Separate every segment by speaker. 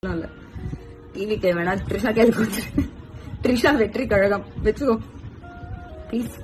Speaker 1: இல்ல டிவி வேணா த்ரிஷா கையில் கொடுத்துரு. த்ரிஷா வெற்றி கழகம் வச்சுக்கோ ப்ளீஸ்.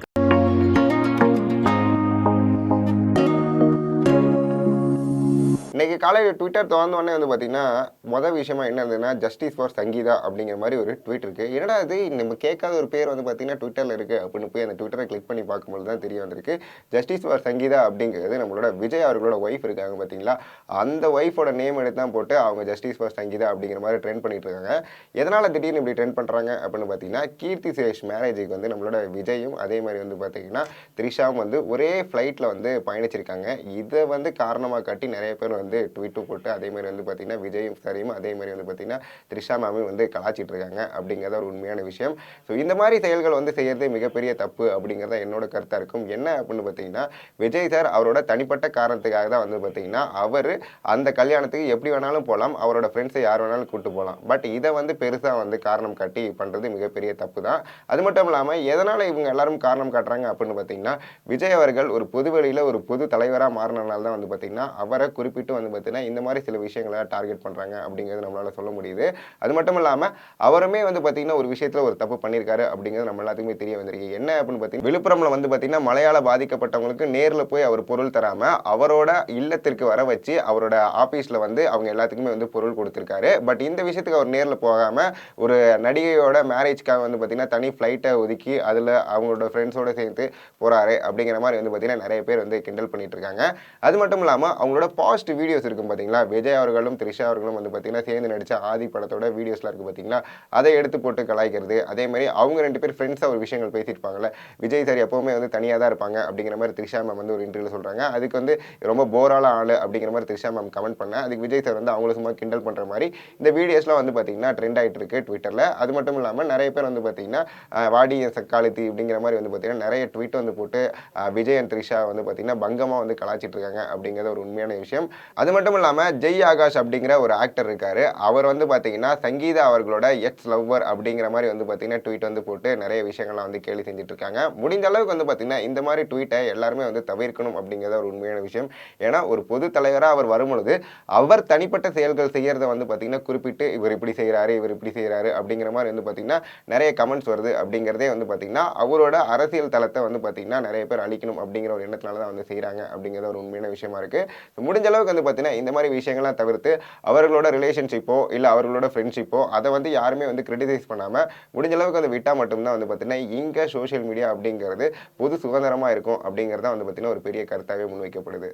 Speaker 2: இன்னைக்கு காலையில் ட்விட்டர் திறந்த உடனே வந்து பார்த்தீங்கன்னா மொதல் விஷயமா என்ன இருந்ததுன்னா ஜஸ்டிஸ் ஃபார் சங்கீதா அப்படிங்கிற மாதிரி ஒரு ட்வீட் இருக்குது. என்னடா இது நம்ம கேட்காத ஒரு பேர் வந்து பார்த்தீங்கன்னா ட்விட்டரில் இருக்குது அப்படின்னு போய் அந்த ட்விட்டரை கிளிக் பண்ணி பார்க்கும்போது தான் தெரிய வந்திருக்கு. ஜஸ்டிஸ் ஃபார் சங்கீதா அப்படிங்கிறது நம்மளோட விஜய் அவர்களோட ஒய்ஃப் இருக்காங்க பார்த்தீங்களா, அந்த ஒய்ஃபோட நேம் எடுத்து தான் போட்டு அவங்க ஜஸ்டிஸ் ஃபார் சங்கீதா அப்படிங்கிற மாதிரி ட்ரெண்ட் பண்ணிட்டு இருக்காங்க. எதனால் திடீர்னு இப்படி ட்ரெண்ட் பண்ணுறாங்க அப்படின்னு பார்த்தீங்கன்னா, கீர்த்தி சுரேஷ் மேரேஜுக்கு வந்து நம்மளோட விஜயும் அதே மாதிரி வந்து பார்த்தீங்கன்னா த்ரிஷாவும் வந்து ஒரே ஃப்ளைட்டில் வந்து பயணிச்சிருக்காங்க. இதை வந்து காரணமாக காட்டி நிறைய பேர் வந்து ட்வீட்டும் போட்டு அதே மாதிரி வந்து பார்த்தீங்கன்னா விஜயும் சரியும் அதே மாதிரி வந்து பார்த்தீங்கன்னா த்ரிஷா மேமும் வந்து கலாச்சிட்டு இருக்காங்க அப்படிங்கிறத ஒரு உண்மையான விஷயம். ஸோ இந்த மாதிரி செயல்கள் வந்து செய்யறது மிகப்பெரிய தப்பு அப்படிங்கிறத என்னோட கருத்தாக இருக்கும். என்ன அப்படின்னு பார்த்தீங்கன்னா, விஜய் சார் அவரோட தனிப்பட்ட காரணத்துக்காக தான் வந்து பார்த்தீங்கன்னா அவர் அந்த கல்யாணத்துக்கு எப்படி வேணாலும் போகலாம், அவரோட ஃப்ரெண்ட்ஸை யார் வேணாலும் கூப்பிட்டு போகலாம். பட் இதை வந்து பெருசாக வந்து காரணம் காட்டி பண்ணுறது மிகப்பெரிய தப்பு தான். அது மட்டும் இல்லாமல் எதனால் இவங்க எல்லாரும் காரணம் காட்டுறாங்க அப்படின்னு பார்த்தீங்கன்னா, விஜய் அவர்கள் ஒரு பொதுவெளியில் ஒரு பொது தலைவராக மாறினால தான் வந்து பார்த்தீங்கன்னா அவரை குறிப்பிட்டு வந்து பார்த்தீங்கன்னா இந்த மாதிரி சில விஷயங்களை டார்கெட் பண்ணுறாங்க அப்படிங்கிறது நம்மளால் சொல்ல முடியுது. அது மட்டும் இல்லாமல் அவருமே வந்து பார்த்தீங்கன்னா ஒரு விஷயத்தில் ஒரு தப்பு பண்ணியிருக்காரு அப்படிங்கிறது நம்ம எல்லாத்துக்குமே தெரிய வந்திருக்கு. என்ன அப்படின்னு பார்த்தீங்கன்னா, விழுப்புரம்ல வந்து பார்த்தீங்கன்னா மழையால் பாதிக்கப்பட்டவங்களுக்கு நேரில் போய் அவர் பொருள் தராமல் அவரோட இல்லத்திற்கு வர வச்சு அவரோட ஆஃபீஸில் வந்து அவங்க எல்லாத்துக்குமே வந்து பொருள் கொடுத்துருக்காரு. பட் இந்த விஷயத்துக்கு அவர் நேரில் போகாமல் ஒரு நடிகையோட மேரேஜ்க்காக வந்து பார்த்தீங்கன்னா தனி ஃப்ளைட்டை ஒதுக்கி அதில் அவங்களோட ஃப்ரெண்ட்ஸோடு சேர்த்து போகிறாரு அப்படிங்கிற மாதிரி வந்து பார்த்தீங்கன்னா நிறைய பேர் வந்து கிண்டல் பண்ணிட்டு இருக்காங்க. அது மட்டும் இல்லாமல் அவங்களோட பாஸ்ட் வீடியோஸ் இருக்கும் பார்த்தீங்களா, விஜய் அவர்களும் த்ரிஷா அவர்களும் வந்து பார்த்தீங்கன்னா சேர்ந்து நடித்த ஆதி படத்தோட வீடியோஸ்லாம் இருக்குது பார்த்தீங்களா, அதை எடுத்து போட்டு கலாய்க்கிறது. அதே மாதிரி அவங்க ரெண்டு பேர் ஃப்ரெண்ட்ஸாக ஒரு விஷயங்கள் பேசியிருப்பாங்கல்ல, விஜய் சார் எப்போவுமே வந்து தனியாக தான் இருப்பாங்க அப்படிங்கிற மாதிரி த்ரிஷா மேம் வந்து ஒரு இன்டர்வியூவில் சொல்கிறாங்க. அதுக்கு வந்து ரொம்ப போரால ஆள் அப்படிங்கிற மாதிரி த்ரிஷா மேம் கமெண்ட் பண்ண, அதுக்கு விஜய் சார் வந்து அவங்கள சும்மா கிண்டல் பண்ணுற மாதிரி இந்த வீடியோஸ்லாம் வந்து பார்த்தீங்கன்னா ட்ரெண்ட் ஆகிட்டு இருக்கு ட்விட்டரில். அது மட்டும் இல்லாமல் நிறைய பேர் வந்து பார்த்தீங்கன்னா வாடி சக்காலத்தி அப்படிங்கிற மாதிரி வந்து பார்த்தீங்கன்னா நிறைய ட்வீட் வந்து போட்டு விஜய் அண்ட் த்ரிஷா வந்து பார்த்தீங்கன்னா பங்கமாக வந்து கலாச்சிட்டு இருக்காங்க அப்படிங்கிறது ஒரு உண்மையான விஷயம். அது மட்டும் இல்லாமல் ஜெய் ஆகாஷ் அப்படிங்கிற ஒரு ஆக்டர் இருக்காரு. அவர் வந்து பார்த்தீங்கன்னா சங்கீதா அவர்களோட எக்ஸ் லவ்வர் அப்படிங்கிற மாதிரி வந்து பார்த்தீங்கன்னா ட்வீட் வந்து போட்டு நிறைய விஷயங்கள்லாம் வந்து கேலி செஞ்சுட்டு இருக்காங்க. முடிந்த அளவுக்கு வந்து பார்த்தீங்கன்னா இந்த மாதிரி ட்வீட்டை எல்லாருமே வந்து தவிர்க்கணும் அப்படிங்கிறத ஒரு உண்மையான விஷயம். ஏன்னா ஒரு பொது தலைவராக அவர் வரும்பொழுது அவர் தனிப்பட்ட செயல்கள் செய்யறத வந்து பார்த்தீங்கன்னா குறிப்பிட்டு இவர் இப்படி செய்கிறாரு இவர் இப்படி செய்கிறாரு அப்படிங்கிற மாதிரி வந்து பார்த்தீங்கன்னா நிறைய கமெண்ட்ஸ் வருது அப்படிங்கிறதே வந்து பார்த்தீங்கன்னா அவரோட அரசியல் தளத்தை வந்து பார்த்தீங்கன்னா நிறைய பேர் அழிக்கணும் அப்படிங்கிற ஒரு எண்ணத்தினால தான் வந்து செய்கிறாங்க அப்படிங்கிறது ஒரு உண்மையான விஷயமா இருக்குது. முடிஞ்ச அளவுக்கு வந்து பார்த்தீங்கன்னா இந்த மாதிரி விஷயங்கள்லாம் தவிர்த்து அவர்களோட ரிலேஷன்ஷிப்போ இல்லை அவர்களோட ஃப்ரெண்ட்ஷிப்போ அதை வந்து யாருமே வந்து கிரிட்டிசைஸ் பண்ணாமல் முடிஞ்ச அளவுக்கு அதை விட்டால் மட்டும்தான் வந்து பார்த்தீங்கன்னா இங்கே சோஷியல் மீடியா அப்படிங்கிறது பொது சுதந்திரமாக இருக்கும் அப்படிங்கிறத வந்து பார்த்தீங்கன்னா ஒரு பெரிய கருத்தாகவே முன்வைக்கப்படுது.